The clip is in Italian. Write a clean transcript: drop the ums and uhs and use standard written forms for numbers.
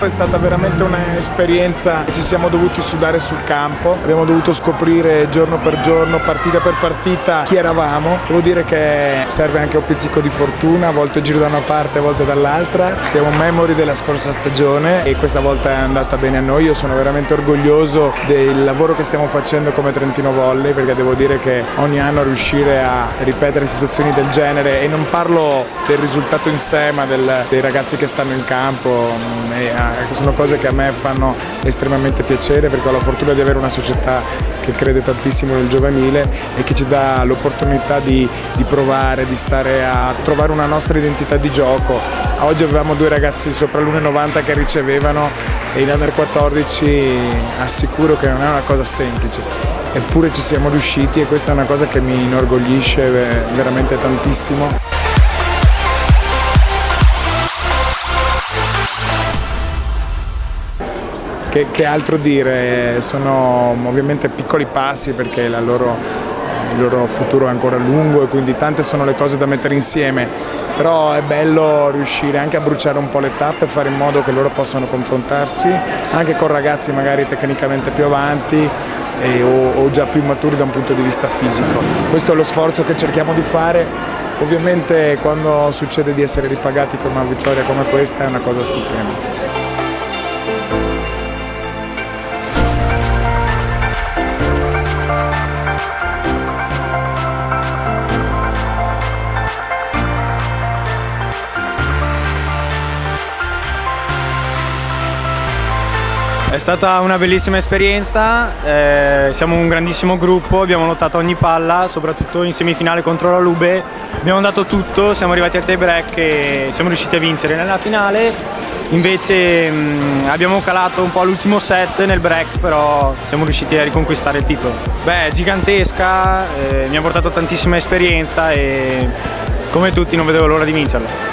È stata veramente un'esperienza, ci siamo dovuti sudare sul campo, abbiamo dovuto scoprire giorno per giorno, partita per partita chi eravamo. Devo dire che serve anche un pizzico di fortuna, a volte giro da una parte, a volte dall'altra. Siamo memori della scorsa stagione e questa volta è andata bene a noi. Io sono veramente orgoglioso del lavoro che stiamo facendo come Trentino Volley, perché devo dire che ogni anno riuscire a ripetere situazioni del genere, e non parlo del risultato in sé ma dei ragazzi che stanno in campo, sono cose che a me fanno estremamente piacere, perché ho la fortuna di avere una società che crede tantissimo nel giovanile e che ci dà l'opportunità di provare, di stare a trovare una nostra identità di gioco. Oggi avevamo 2 ragazzi sopra l'1,90 che ricevevano, e in Under 14 assicuro che non è una cosa semplice, eppure ci siamo riusciti, e questa è una cosa che mi inorgoglisce veramente tantissimo. Che altro dire? Sono ovviamente piccoli passi, perché il loro futuro è ancora lungo e quindi tante sono le cose da mettere insieme, però è bello riuscire anche a bruciare un po' le tappe e fare in modo che loro possano confrontarsi anche con ragazzi magari tecnicamente più avanti o già più maturi da un punto di vista fisico. Questo è lo sforzo che cerchiamo di fare. Ovviamente quando succede di essere ripagati con una vittoria come questa è una cosa stupenda. È stata una bellissima esperienza, siamo un grandissimo gruppo, abbiamo lottato ogni palla, soprattutto in semifinale contro la Lube, abbiamo dato tutto, siamo arrivati al tie break e siamo riusciti a vincere. Nella finale invece abbiamo calato un po' all'ultimo set nel break, però siamo riusciti a riconquistare il titolo. Beh, è gigantesca, mi ha portato tantissima esperienza e come tutti non vedevo l'ora di vincerla.